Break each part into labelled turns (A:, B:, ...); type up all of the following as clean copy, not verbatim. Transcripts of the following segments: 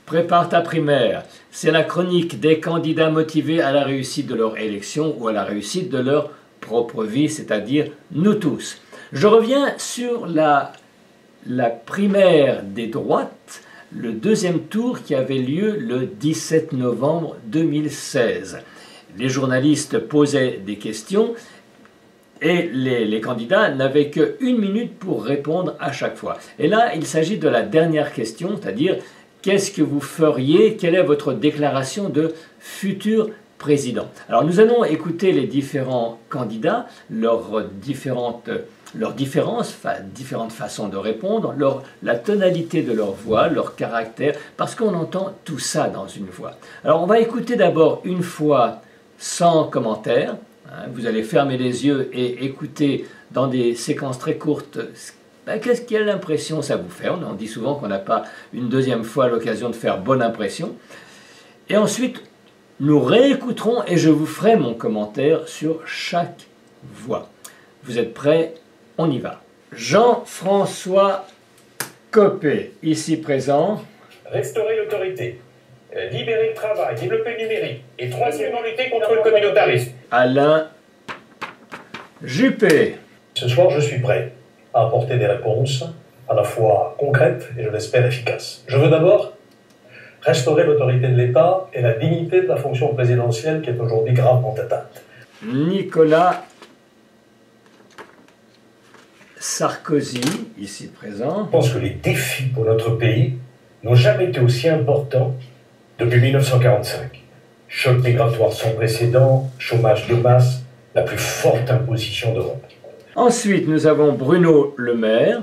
A: Prépare ta primaire. C'est la chronique des candidats motivés à la réussite de leur élection ou à la réussite de leur propre vie, c'est-à-dire nous tous. Je reviens sur la primaire des droites, le deuxième tour qui avait lieu le 17 novembre 2016. Les journalistes posaient des questions et les candidats n'avaient qu'une minute pour répondre à chaque fois. Et là, il s'agit de la dernière question, c'est-à-dire qu'est-ce que vous feriez, quelle est votre déclaration de futur président. Alors nous allons écouter les différents candidats, leurs différentes façons de répondre, la tonalité de leur voix, leur caractère, parce qu'on entend tout ça dans une voix. Alors on va écouter d'abord une fois sans commentaire. Vous allez fermer les yeux et écouter dans des séquences très courtes quelle impression ça vous fait. On dit souvent qu'on n'a pas une deuxième fois l'occasion de faire bonne impression. Et ensuite, nous réécouterons et je vous ferai mon commentaire sur chaque voix. Vous êtes prêts? On y va. Jean-François Copé, ici présent.
B: Restaurer l'autorité, libérer le travail, développer le numérique et troisièmement lutter contre le communautarisme.
A: Alain Juppé.
C: Ce soir, je suis prêt à apporter des réponses à la fois concrètes et je l'espère efficaces. Je veux d'abord restaurer l'autorité de l'État et la dignité de la fonction présidentielle qui est aujourd'hui gravement atteinte.
A: Nicolas Sarkozy, ici présent.
C: Je pense que les défis pour notre pays n'ont jamais été aussi importants depuis 1945. Choc migratoire sans précédent, chômage de masse, la plus forte imposition d'Europe.
A: Ensuite, nous avons Bruno Le Maire.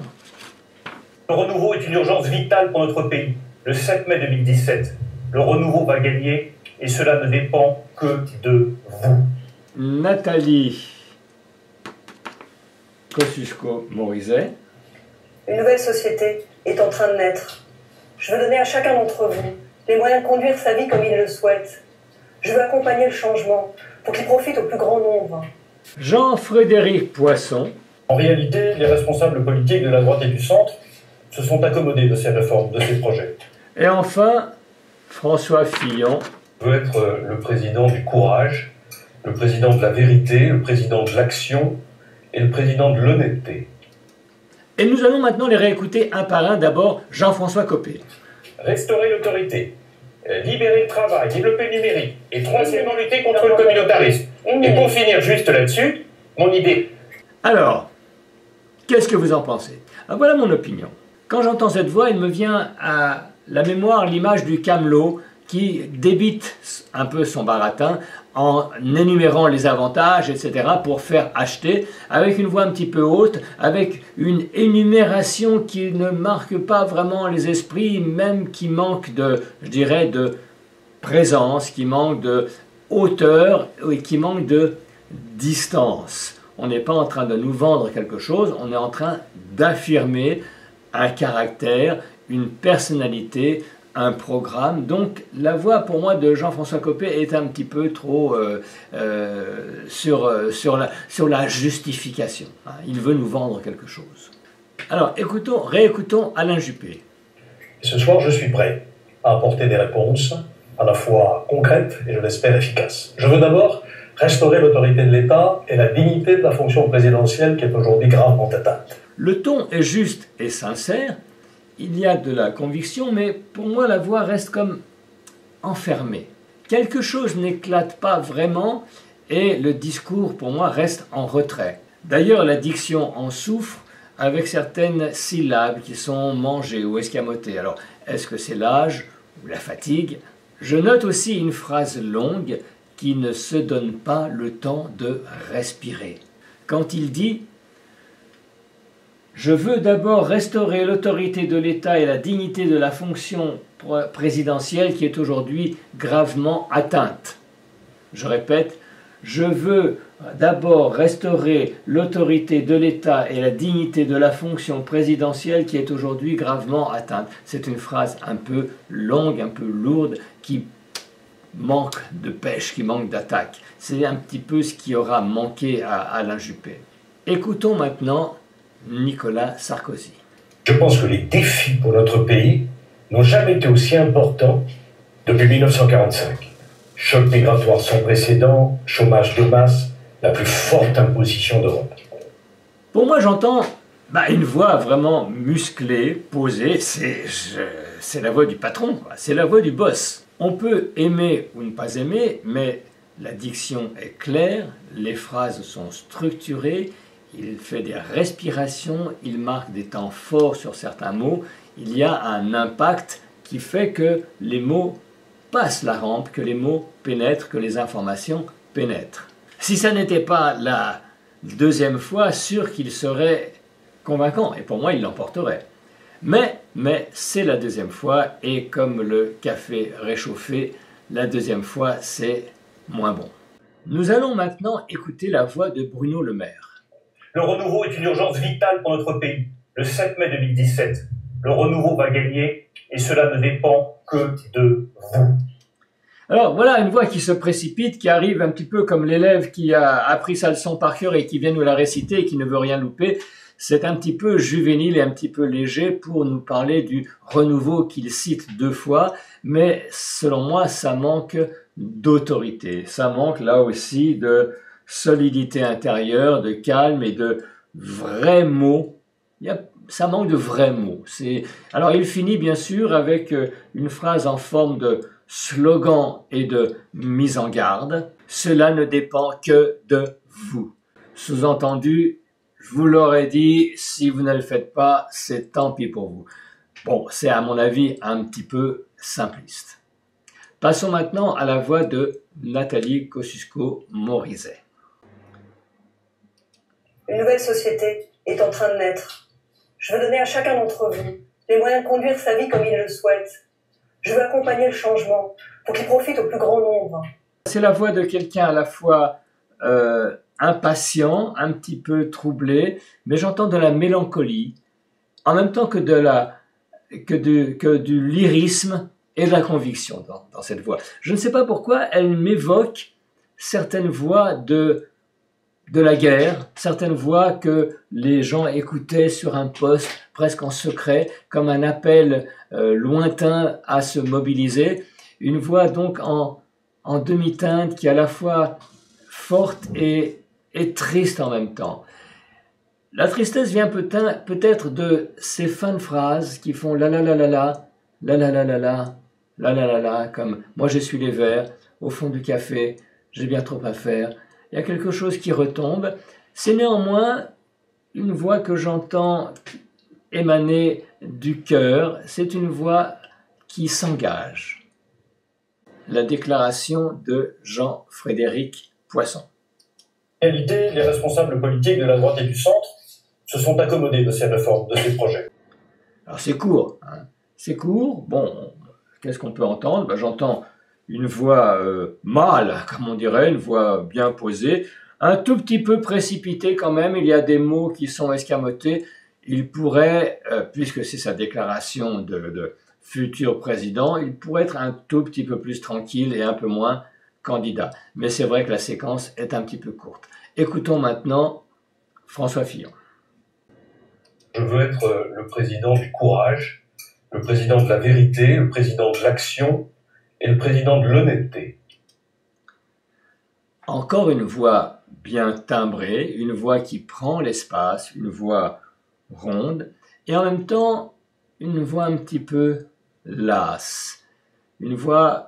B: Le renouveau est une urgence vitale pour notre pays. Le 7 mai 2017, le renouveau va gagner et cela ne dépend que de vous.
A: Nathalie Kosciusko-Morizet.
D: Une nouvelle société est en train de naître. Je veux donner à chacun d'entre vous les moyens de conduire sa vie comme il le souhaite. Je veux accompagner le changement pour qu'il profite au plus grand nombre.
A: Jean-Frédéric Poisson.
C: En réalité, les responsables politiques de la droite et du centre se sont accommodés de ces réformes, de ces projets.
A: Et enfin, François Fillon.
C: Je veux être le président du courage, le président de la vérité, le président de l'action et le président de l'honnêteté.
A: Et nous allons maintenant les réécouter un par un. D'abord, Jean-François Copé.
B: Restaurer l'autorité, libérer le travail, développer le numérique et troisièmement lutter contre le communautarisme. Et pour finir juste là-dessus, mon idée.
A: Alors, qu'est-ce que vous en pensez? Voilà mon opinion. Quand j'entends cette voix, il me vient à la mémoire l'image du camelot qui débite un peu son baratin en énumérant les avantages, etc., pour faire acheter, avec une voix un petit peu haute, avec une énumération qui ne marque pas vraiment les esprits, même qui manque de, je dirais, de présence, qui manque de hauteur et qui manque de distance. On n'est pas en train de nous vendre quelque chose, on est en train d'affirmer un caractère, une personnalité, un programme. Donc la voix pour moi de Jean-François Copé est un petit peu trop sur la justification. Il veut nous vendre quelque chose. Alors réécoutons Alain Juppé.
C: Et ce soir, je suis prêt à apporter des réponses à la fois concrètes et je l'espère efficaces. Je veux d'abord restaurer l'autorité de l'État et la dignité de la fonction présidentielle qui est aujourd'hui gravement atteinte.
A: Le ton est juste et sincère. Il y a de la conviction, mais pour moi, la voix reste comme enfermée. Quelque chose n'éclate pas vraiment et le discours, pour moi, reste en retrait. D'ailleurs, la diction en souffre avec certaines syllabes qui sont mangées ou escamotées. Alors, est-ce que c'est l'âge ou la fatigue? Je note aussi une phrase longue qui ne se donne pas le temps de respirer. Quand il dit « Je veux d'abord restaurer l'autorité de l'État et la dignité de la fonction présidentielle qui est aujourd'hui gravement atteinte. » Je répète, je veux d'abord restaurer l'autorité de l'État et la dignité de la fonction présidentielle qui est aujourd'hui gravement atteinte. C'est une phrase un peu longue, un peu lourde, qui manque de pêche, qui manque d'attaque. C'est un petit peu ce qui aura manqué à Alain Juppé. Écoutons maintenant Nicolas Sarkozy.
C: Je pense que les défis pour notre pays
B: n'ont jamais été aussi importants depuis 1945. Choc migratoire sans précédent, chômage de masse, la plus forte imposition d'Europe.
A: Pour moi, j'entends une voix vraiment musclée, posée, c'est la voix du patron, c'est la voix du boss. On peut aimer ou ne pas aimer, mais la diction est claire, les phrases sont structurées, il fait des respirations, il marque des temps forts sur certains mots, il y a un impact qui fait que les mots passent la rampe, que les mots pénètrent, que les informations pénètrent. Si ça n'était pas la deuxième fois, sûr qu'il serait convaincant, et pour moi il l'emporterait. Mais c'est la deuxième fois, et comme le café réchauffé, la deuxième fois c'est moins bon. Nous allons maintenant écouter la voix de Bruno Le Maire.
B: Le renouveau est une urgence vitale pour notre pays. Le 7 mai 2017, le renouveau va gagner, et cela ne dépend que de vous.
A: Alors voilà une voix qui se précipite, qui arrive un petit peu comme l'élève qui a appris sa leçon par cœur et qui vient nous la réciter et qui ne veut rien louper. C'est un petit peu juvénile et un petit peu léger pour nous parler du renouveau qu'il cite 2 fois, mais selon moi ça manque d'autorité, ça manque là aussi de solidité intérieure, de calme et de vrais mots. Ça manque de vrais mots. Alors il finit bien sûr avec une phrase en forme de slogan et de mise en garde. Cela ne dépend que de vous. Sous-entendu, je vous l'aurais dit, si vous ne le faites pas, c'est tant pis pour vous. Bon, c'est à mon avis un petit peu simpliste. Passons maintenant à la voix de Nathalie Kosciusko-Morizet.
D: Une nouvelle société est en train de naître. Je veux donner à chacun d'entre vous les moyens de conduire sa vie comme il le souhaite. Je veux accompagner le changement pour qu'il profite au plus grand nombre.
A: C'est la voix de quelqu'un à la fois impatient, un petit peu troublé, mais j'entends de la mélancolie, en même temps que du lyrisme et de la conviction dans cette voix. Je ne sais pas pourquoi elle m'évoque certaines voix de la guerre, certaines voix que les gens écoutaient sur un poste presque en secret, comme un appel lointain à se mobiliser. Une voix donc en demi-teinte qui est à la fois forte et triste en même temps. La tristesse vient peut-être de ces fins de phrases qui font la la la la la, la la la la la, la la la la, comme moi j'essuie les verres, au fond du café, j'ai bien trop à faire. Il y a quelque chose qui retombe. C'est néanmoins une voix que j'entends émaner du cœur. C'est une voix qui s'engage. La déclaration de Jean-Frédéric Poisson.
B: En réalité, les responsables politiques de la droite et du centre se sont accommodés de ces réformes, de ces projets.
A: Alors c'est court. C'est court. Bon, qu'est-ce qu'on peut entendre? J'entends une voix mâle, comme on dirait, une voix bien posée, un tout petit peu précipitée quand même, il y a des mots qui sont escamotés, il pourrait, puisque c'est sa déclaration de futur président, il pourrait être un tout petit peu plus tranquille et un peu moins candidat. Mais c'est vrai que la séquence est un petit peu courte. Écoutons maintenant François Fillon.
B: Je veux être le président du courage, le président de la vérité, le président de l'action, et le président de l'honnêteté.
A: Encore une voix bien timbrée, une voix qui prend l'espace, une voix ronde, et en même temps une voix un petit peu lasse, une voix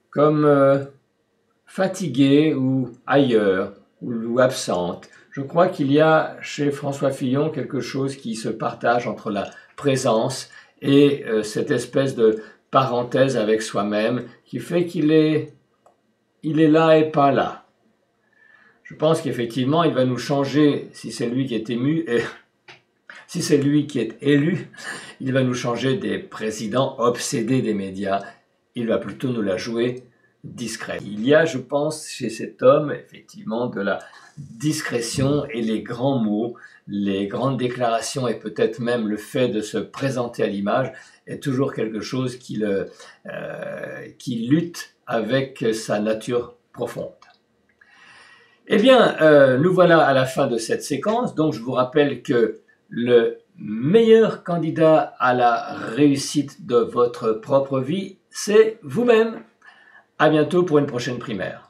A: comme fatiguée ou ailleurs, ou absente. Je crois qu'il y a chez François Fillon quelque chose qui se partage entre la présence et cette espèce de parenthèse avec soi-même qui fait qu'il est là et pas là. Je pense qu'effectivement, il va nous changer, si c'est lui qui est ému, et si c'est lui qui est élu, il va nous changer des présidents obsédés des médias. Il va plutôt nous la jouer discrète. Il y a, je pense, chez cet homme, effectivement, de la discrétion et les grands mots, les grandes déclarations et peut-être même le fait de se présenter à l'image est toujours quelque chose qui lutte avec sa nature profonde. Eh bien, nous voilà à la fin de cette séquence. Donc, je vous rappelle que le meilleur candidat à la réussite de votre propre vie, c'est vous-même. À bientôt pour une prochaine primaire.